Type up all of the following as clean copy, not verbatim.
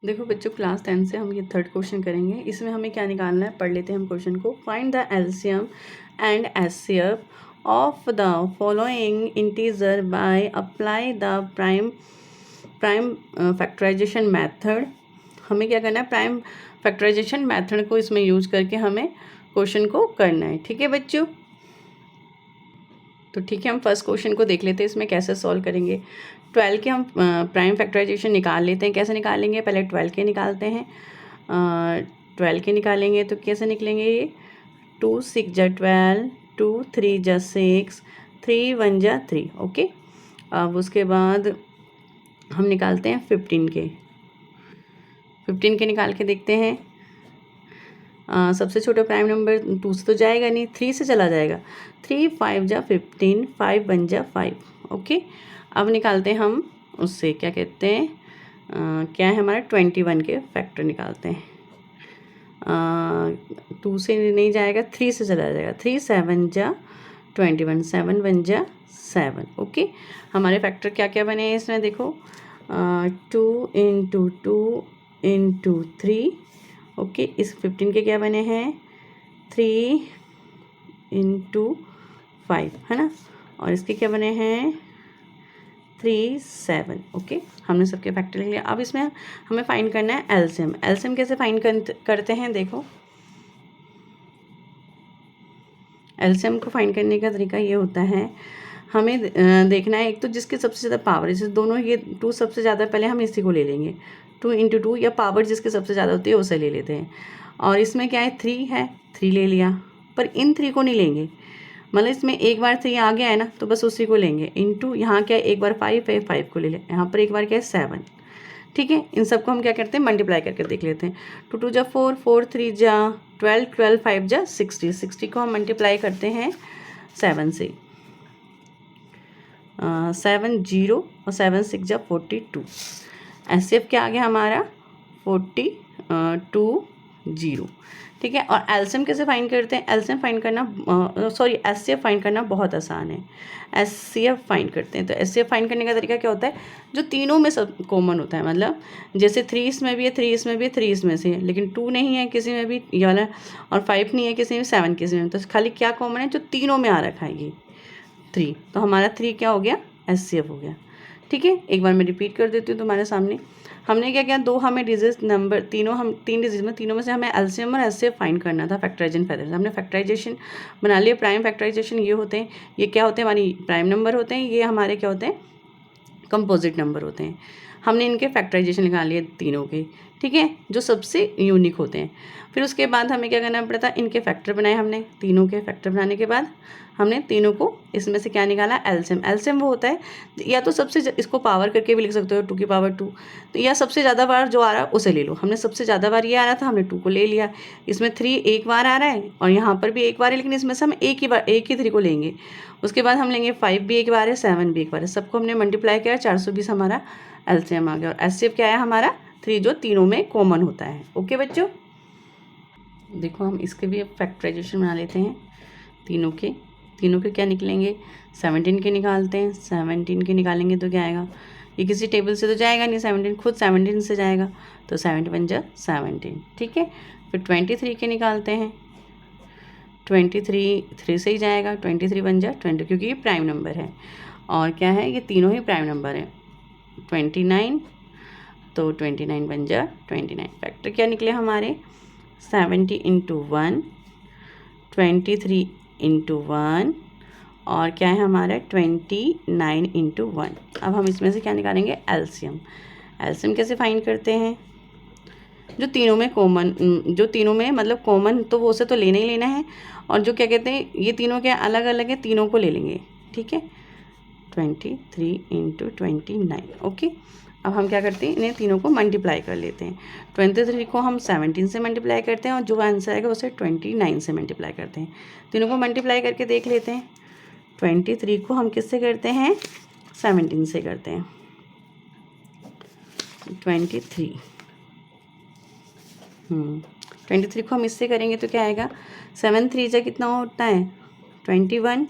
देखो बच्चों, क्लास 10 से हम ये थर्ड क्वेश्चन करेंगे। इसमें हमें क्या निकालना है, पढ़ लेते हैं हम क्वेश्चन को। Find the LCM and HCF of the following integer by apply the prime factorisation method. हमें क्या करना है, प्राइम फैक्टराइजेशन मेथड को इसमें यूज करके हमें क्वेश्चन को करना है। ठीक है बच्चों, तो ठीक है, हम फर्स्ट क्वेश्चन को देख लेते हैं इसमें कैसे सॉल्व करेंगे। 12 के हम प्राइम फैक्टराइजेशन निकाल लेते हैं। कैसे निकालेंगे, पहले 12 के निकालते हैं। 12 के निकालेंगे तो कैसे निकलेंगे ये, 2 6 जा 12, 2 3 जा 6, 3 1 जा 3। ओके, अब उसके बाद हम निकालते हैं 15 के। 15 के निकाल के देखते हैं। सबसे छोटा प्राइम नंबर 2 से तो जाएगा नहीं, 3 से चला जाएगा। 3 5 जा 15, 5 1 जा 5। ओके, अब निकालते हैं हम उससे क्या कहते हैं, क्या है हमारा 21 के फैक्टर निकालते हैं। 2 से नहीं जाएगा, 3 से चला जाएगा। 3 7 जा 21, 7 1 जा 7। ओके, हमारे फैक्टर क्या क्या बने हैं इसमें देखो, 2 × 2 × 3। ओके, इस 15 के क्या बने हैं, 3 × 5 है ना, और इसके क्या बने हैं 3 7। ओके, हमने सबके फैक्टर लिख लिया। अब इसमें हमें फाइंड करना है एलसीएम। एलसीएम कैसे फाइंड करते हैं, देखो एलसीएम को फाइंड करने का तरीका ये होता है, हमें देखना है एक तो जिसके सबसे ज़्यादा पावर, जैसे दोनों ये 2 सबसे ज़्यादा, पहले हम इसी को ले लेंगे 2 × 2, या पावर जिसके सबसे ज़्यादा होती है उसे ले लेते हैं। और इसमें क्या है 3 है, 3 ले लिया, पर इन 3 को नहीं लेंगे, मतलब इसमें एक बार 3 आ गया है ना तो बस उसी को लेंगे। इंटू यहाँ क्या है, एक बार 5 है, 5 को ले लें, यहाँ पर एक बार क्या है 7। ठीक है, इन सबको हम क्या करते हैं, मल्टीप्लाई करके देख लेते हैं। 2 2 जा 4, 4 3 जा 12, 12 5 जा 60, 60 को हम मल्टीप्लाई करते हैं 7 से। 7 0 और 7 6 जा 42। एचसीएफ क्या आ गया हमारा 42 0। ठीक है, और एलसीएम कैसे फाइंड करते हैं, एलसीएम फाइंड करना सॉरी एचसीएफ फाइंड करना बहुत आसान है। एचसीएफ फाइंड करते हैं तो एचसीएफ फाइंड करने का तरीका क्या होता है, जो तीनों में सब कॉमन होता है, मतलब जैसे 3 इसमें भी है, 3 इसमें भी है, 3 इसमें से है, लेकिन 2 नहीं है किसी में भी ये वाला, और 5 नहीं है किसी में, 7 किसी में, तो खाली क्या कॉमन है, जो तीनों में आ रखा है ये 3, तो हमारा 3 क्या हो गया, एचसीएफ हो गया। ठीक है, एक बार मैं रिपीट कर देती हूँ तुम्हारे सामने। हमने क्या किया, 2 हमें डिजिट नंबर, तीनों हम 3 डिजिट में, तीनों में से हमें एलसीएम और एचसीएफ फाइंड करना था फैक्टराइजेशन फैक्टर। हमने फैक्टराइजेशन बना लिया। प्राइम फैक्टराइजेशन ये होते हैं, ये क्या होते हैं, हमारी प्राइम नंबर होते हैं, ये हमारे क्या होते हैं, कंपोजिट नंबर होते हैं। हमने इनके फैक्टराइजेशन निकाल लिए तीनों के, ठीक है, जो सबसे यूनिक होते हैं। फिर उसके बाद हमें क्या करना पड़ता, इनके फैक्टर बनाए हमने, तीनों के फैक्टर बनाने के बाद हमने तीनों को इसमें से क्या निकाला, एलसीएम। एलसीएम वो होता है, या तो सबसे इसको पावर करके भी लिख सकते हो 2 की पावर 2, तो या सबसे ज़्यादा बार जो आ रहा है उसे ले लो। हमने सबसे ज़्यादा बार ये आ रहा था, हमने 2 को ले लिया। इसमें 3 एक बार आ रहा है और यहाँ पर भी एक बार है, लेकिन इसमें से हम एक ही 3 को लेंगे। उसके बाद हम लेंगे 5 भी एक बार है, 7 भी एक बार है, सबको हमने मल्टीप्लाई किया, 420 हमारा एलसीएम आ गया। और एचसीएफ क्या है हमारा 3, जो तीनों में कॉमन होता है। ओके बच्चों, देखो हम इसके भी फैक्टराइजेशन बना लेते हैं। तीनों के क्या निकलेंगे, 17 के निकालते हैं। 17 के निकालेंगे तो क्या आएगा, ये किसी टेबल से तो जाएगा नहीं, 17 खुद 17 से जाएगा, तो 71 जा 17। ठीक है, फिर 23 के निकालते हैं। 23 3 से ही जाएगा, 23 बन जा 20, क्योंकि ये प्राइम नंबर है। और क्या है, ये तीनों ही प्राइम नंबर हैं। 29, तो 29 बन जा 29। फैक्टर क्या निकले हमारे, 70 × 1, 23 × 1, और क्या है हमारा 29 × 1। अब हम इसमें से क्या निकालेंगे, एलसीएम। एलसीएम कैसे फाइंड करते हैं, जो तीनों में कॉमन, जो तीनों में मतलब कॉमन, तो वो उसे तो लेना ही लेना है, और जो क्या कहते हैं ये तीनों क्या अलग अलग है, तीनों को ले लेंगे। ठीक है, 23 × 29। ओके, अब हम क्या करते हैं, इन्हें तीनों को मल्टीप्लाई कर लेते हैं। 23 को हम 17 से मल्टीप्लाई करते हैं, और जो आंसर आएगा उसे 29 से मल्टीप्लाई करते हैं। तीनों को मल्टीप्लाई करके देख लेते हैं। 23 को हम किससे करते हैं, 17 से करते हैं। 23 को हम इससे करेंगे तो क्या आएगा, 7 3 जा कितना होता है 21,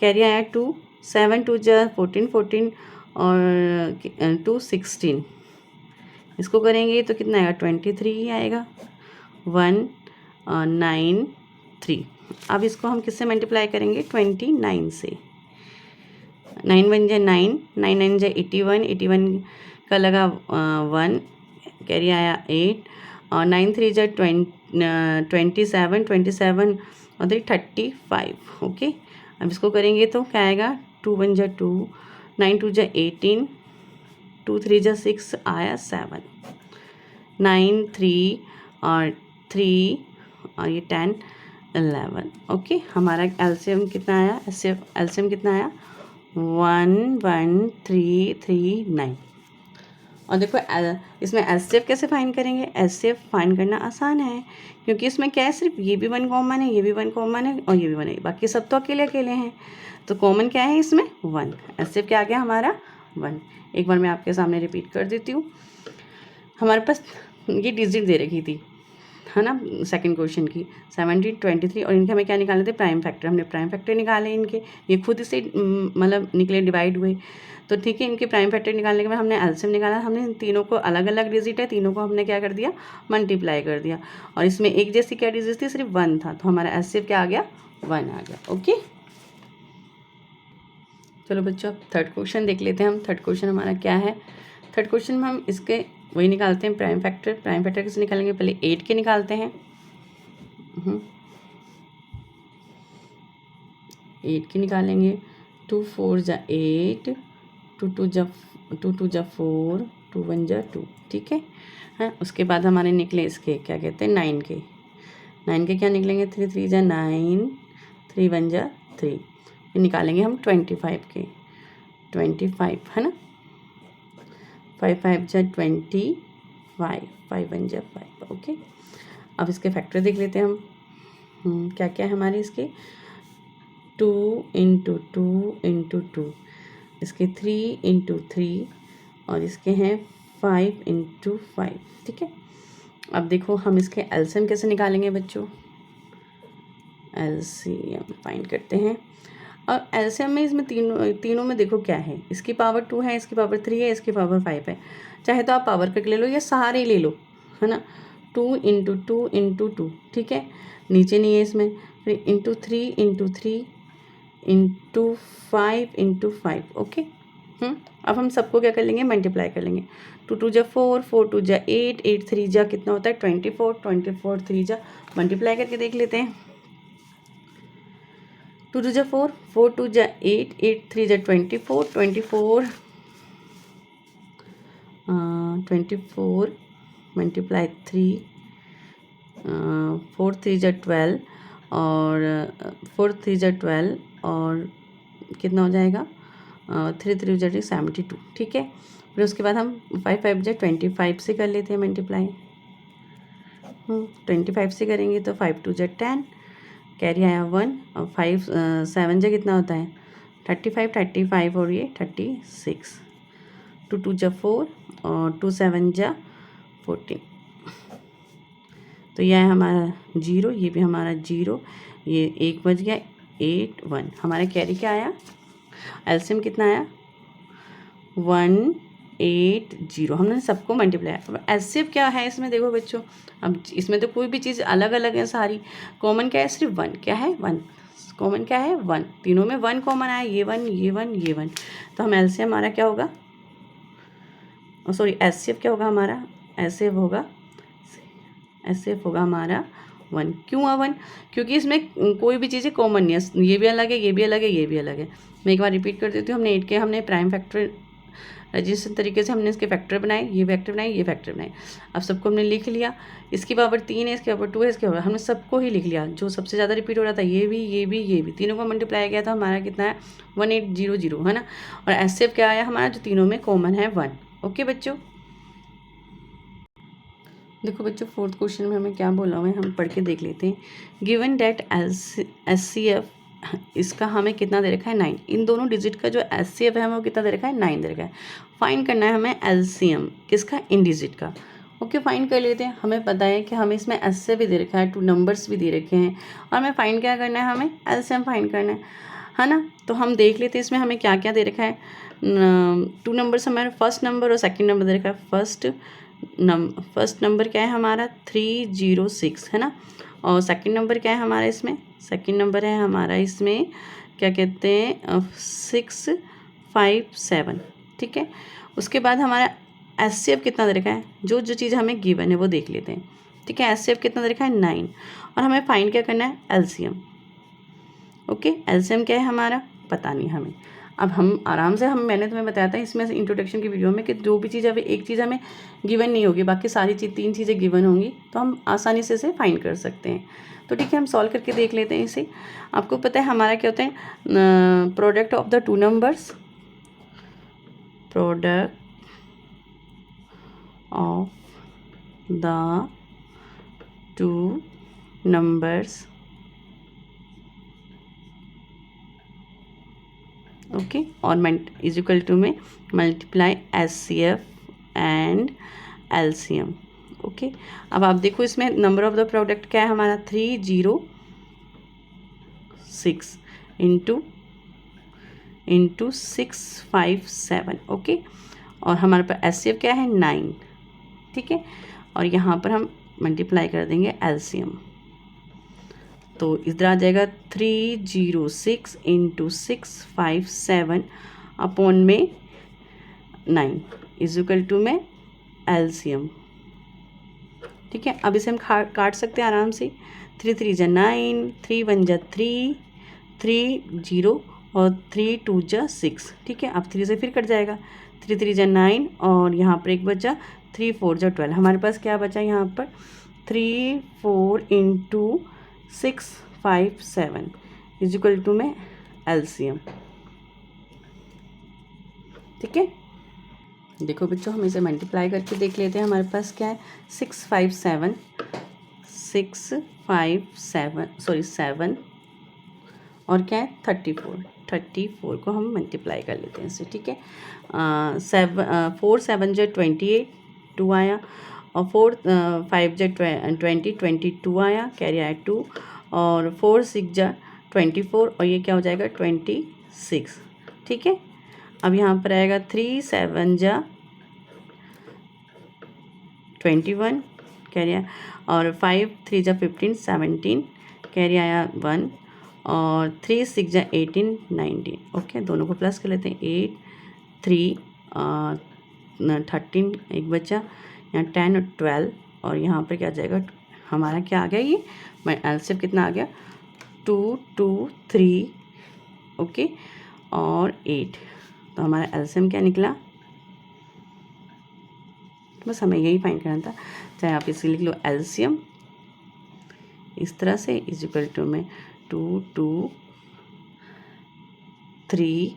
कैरी आया 2, 7 2 जा 14 14, और 2 16, इसको करेंगे तो कितना आएगा 23 ही आएगा 193। अब इसको हम किससे मल्टीप्लाई करेंगे 29 से। 9 1 जा 9, 9 9 जा 81, 81 का लगा 1, कैरी आया 8 और 9 3 जा 27, 27 और 3 35। ओके, अब इसको करेंगे तो क्या आएगा 2 1 जा 2, 9 2 जा 18, 2 3 जा 6 आया 7, 9 3 और 3 और ये 10 11। ओके, हमारा एलसीएम कितना आया, एलसीएम कितना आया 11339। और देखो इसमें एचसीएफ कैसे फाइंड करेंगे, एचसीएफ फाइंड करना आसान है क्योंकि इसमें क्या है, सिर्फ ये भी 1 कॉमन है, ये भी 1 कॉमन है और ये भी 1 है, बाकी सब तो अकेले अकेले हैं। तो कॉमन क्या है इसमें 1, एचसीएफ क्या आ गया हमारा 1। एक बार मैं आपके सामने रिपीट कर देती हूँ। हमारे पास ये डिजिट दे रखी थी, है ना, सेकंड क्वेश्चन की 70 23 और इनके हमें क्या निकालने थे प्राइम फैक्टर। हमने प्राइम फैक्टर निकाले इनके, ये खुद से मतलब निकले, डिवाइड हुए। तो ठीक है, इनके प्राइम फैक्टर निकालने के बाद हमने एलसीएम निकाला। हमने इन तीनों को अलग अलग डिजिट है, तीनों को हमने क्या कर दिया मल्टीप्लाई कर दिया और इसमें एक जैसी क्या डिजिट थी, सिर्फ 1 था, तो हमारा एचसीएफ क्या आ गया 1 आ गया। ओके, चलो बच्चों अब थर्ड क्वेश्चन देख लेते हैं हम। थर्ड क्वेश्चन हमारा क्या है, थर्ड क्वेश्चन में हम इसके वही निकालते हैं प्राइम फैक्टर। प्राइम फैक्टर कैसे निकालेंगे, पहले 8 के निकालते हैं। 8 के निकालेंगे, 2 4 जा 8, 2 2 जा 4, 2 1 जा 2। ठीक है, हाँ। उसके बाद हमारे निकले इसके क्या कहते हैं 9 के। 9 के क्या निकलेंगे, 3 3 जा 9, 3 1 जा 3। फिर निकालेंगे हम 25 के, 25 है ना, 5 5 जा 25, 5 1 जा 5। ओके, अब इसके फैक्टर देख लेते हैं हम। क्या क्या है हमारे इसके, 2 × 2 × 2, इसके 3 × 3 और इसके हैं 5 × 5। ठीक है, अब देखो हम इसके एलसीएम कैसे निकालेंगे बच्चों, एलसीएम फाइंड करते हैं। और एलसीएम में इसमें तीनों में देखो क्या है, इसकी पावर 2 है, इसकी पावर 3 है, इसकी पावर 5 है। चाहे तो आप पावर करके ले लो या सहारे ले लो, है ना, 2 × 2 × 2। ठीक है, नीचे नहीं है इसमें, फिर × 3 × 3 × 5 × 5। ओके, अब हम सबको क्या कर लेंगे मल्टीप्लाई कर लेंगे। 2 2 जा 4, 4 2 जा 8, 8 3 जा कितना होता है 24, 24 3 जा, मल्टीप्लाई करके देख लेते हैं। 2 2 जा 4, 4 2 जा 8, 8 3 जा 24, 24 मल्टीप्लाई 3, 4 3 जा 12 और 4 3 जा 12 और कितना हो जाएगा 3 3 जा 72। ठीक है, फिर उसके बाद हम 5 5 जा 25 से कर लेते हैं मल्टीप्लाई। 25 से करेंगे तो 5 2 जा 10, कैरी आया 1 और 5 7 जा कितना होता है 35, 35 और ये 36, 2 2 जा 4 और 2 7 जा 14। तो यह है हमारा 0, ये भी हमारा 0, ये 1 बच गया 8 1। हमारा कैरी क्या आया, एलसीएम कितना आया 180। हमने सबको मल्टीप्लाई। अब एचसीएफ क्या है इसमें देखो बच्चों, अब इसमें तो कोई भी चीज़ अलग अलग है सारी, कॉमन क्या है सिर्फ 1। क्या है 1, कॉमन क्या है 1, तीनों में 1 कॉमन आया, ये 1 ये 1 ये 1। तो हम एलसीएम हमारा क्या होगा, सॉरी एचसीएफ क्या होगा हमारा, एचसीएफ होगा हमारा 1। क्यों 1, क्योंकि इसमें कोई भी चीज़ें कॉमन नहीं है, ये भी अलग है ये भी अलग है ये भी अलग है। मैं एक बार रिपीट कर देती हूँ, हमने 8 के हमने प्राइम फैक्टर जिस तरीके से हमने इसके फैक्टर बनाए, ये फैक्टर बनाए ये फैक्टर बनाए, अब सबको हमने लिख लिया। इसकी पावर 3 है, इसकी पावर 2 है, इसके पावर हमने सबको ही लिख लिया। जो सबसे ज़्यादा रिपीट हो रहा था ये भी ये भी ये भी, तीनों को मल्टीप्लाई किया था, हमारा कितना है 1800, है ना। और एचसीएफ क्या आया हमारा, जो तीनों में कॉमन है 1। ओके बच्चों, देखो बच्चों फोर्थ क्वेश्चन में हमें क्या बोला हुआ है, हम पढ़ के देख लेते हैं। गिवन डेट एचसीएफ, इसका हमें कितना दे रखा है 9। इन दोनों डिजिट का जो एचसीएफ है हमें वो कितना दे रखा है 9 दे रखा है। फाइंड करना है हमें एलसीएम किसका, इन डिजिट का। ओके, फाइंड कर लेते हैं। हमें पता है कि हमें इसमें एचसीएफ भी दे रखा है, 2 नंबर्स भी दे रखे हैं और हमें फाइंड क्या करना है, हमें एलसीएम फाइंड करना है ना। तो हम देख लेते हैं इसमें हमें क्या क्या दे रखा है। 2 नंबर्स हमारे फर्स्ट नंबर और सेकेंड नंबर दे रखा है, फर्स्ट फर्स्ट नंबर क्या है हमारा 306 है ना, और सेकंड नंबर क्या है हमारा इसमें, सेकंड नंबर है हमारा इसमें क्या कहते हैं 657, ठीक है। उसके बाद हमारा एचसीएफ कितना दे रखा है, जो जो चीज़ हमें गिवन है वो देख लेते हैं, ठीक है। एचसीएफ कितना दे रखा है 9, और हमें फाइंड क्या करना है एलसीएम, ओके। एलसीएम क्या है हमारा पता नहीं हमें। अब हम आराम से मैंने तुम्हें बताया था इसमें इंट्रोडक्शन की वीडियो में कि जो भी चीज़ अभी एक चीज़ हमें गिवन नहीं होगी, बाकी सारी तीन चीज़ें गिवन होंगी, तो हम आसानी से इसे फाइंड कर सकते हैं। तो ठीक है, हम सॉल्व करके देख लेते हैं इसे। आपको पता है हमारा क्या होता है, product of the two numbers, product of the two numbers, okay, और इज इक्वल टू में multiply HCF and LCM, okay. अब आप देखो इसमें नंबर ऑफ द प्रोडक्ट क्या है हमारा 306 इंटू 657, ओके। और हमारे पास एचसीएफ क्या है 9, ठीक है। और यहाँ पर हम मल्टीप्लाई कर देंगे एलसीएम, तो इधर आ जाएगा 306 इंटू 657 अपॉन में 9 इज इक्वल टू में एलसीएम, ठीक है। अब इसे हम काट सकते हैं आराम से, 3 3 जा 9, 3 1 जा 3, 3 0 और 3 2 जा 6, ठीक है। अब 3 से फिर कट जाएगा, 3 3 जा 9 और यहाँ पर एक बचा 3 4 जा 12, हमारे पास क्या बचा यहाँ पर 3 4 इंटू 657 इज इक्वल टू में एलसीएम, ठीक है। देखो बच्चों, हम इसे मल्टीप्लाई करके देख लेते हैं, हमारे पास क्या है 657 7 और क्या है 34 को हम मल्टीप्लाई कर लेते हैं इससे, ठीक है। 4 7 जो 28 2 आया, और 4 5 जा 22 आया, कैरी आया 2, और 4 6 जा 24 और ये क्या हो जाएगा 26, ठीक है। अब यहाँ पर आएगा 3 7 जा 21, कैरी आया, और 5 3 जा 15 17, कैरी आया 1, और 3 6 जा 18 19, ओके। दोनों को प्लस कर लेते हैं, 8 3 13 एक बचा, यहाँ 10 और 12, और यहाँ पर क्या आ जाएगा हमारा क्या आ गया, ये एलसीएम कितना आ गया 2 2 3, ओके, और 8, तो हमारा एलसीएम क्या निकला, बस हमें यही फाइंड करना था। चाहे आप इसे लिख लो एलसीएम इस तरह से इज इक्वल टू में 2 2 3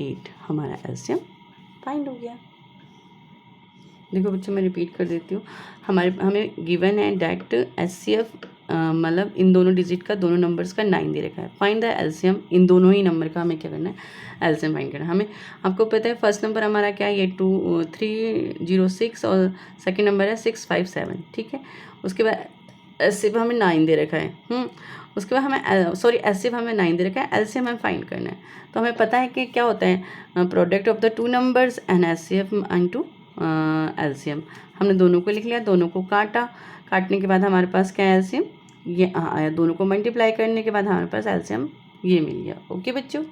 8, हमारा एलसीएम फाइंड हो गया। देखो बच्चों, मैं रिपीट कर देती हूँ, हमें गिवन है डैट एचसीएफ मतलब इन दोनों डिजिट का, दोनों नंबर्स का 9 दे रखा है। फाइंड द एलसीएम, इन दोनों ही नंबर का हमें क्या करना है एलसीएम फाइंड करना है। हमें आपको पता है फर्स्ट नंबर हमारा क्या है, ये 306 और सेकंड नंबर है 657, ठीक है। उसके बाद एचसीएफ हमें 9 दे रखा है, उसके बाद हमें एचसीएफ हमें 9 दे रखा है, एलसीएम हमें फाइंड करना है। तो हमें पता है कि क्या होता है product of the two numbers and HCF into LCM. हमने दोनों को लिख लिया, दोनों को काटने के बाद हमारे पास क्या है एलसीएम ये आया, दोनों को मल्टीप्लाई करने के बाद हमारे पास एलसीएम ये मिल गया, ओके बच्चों।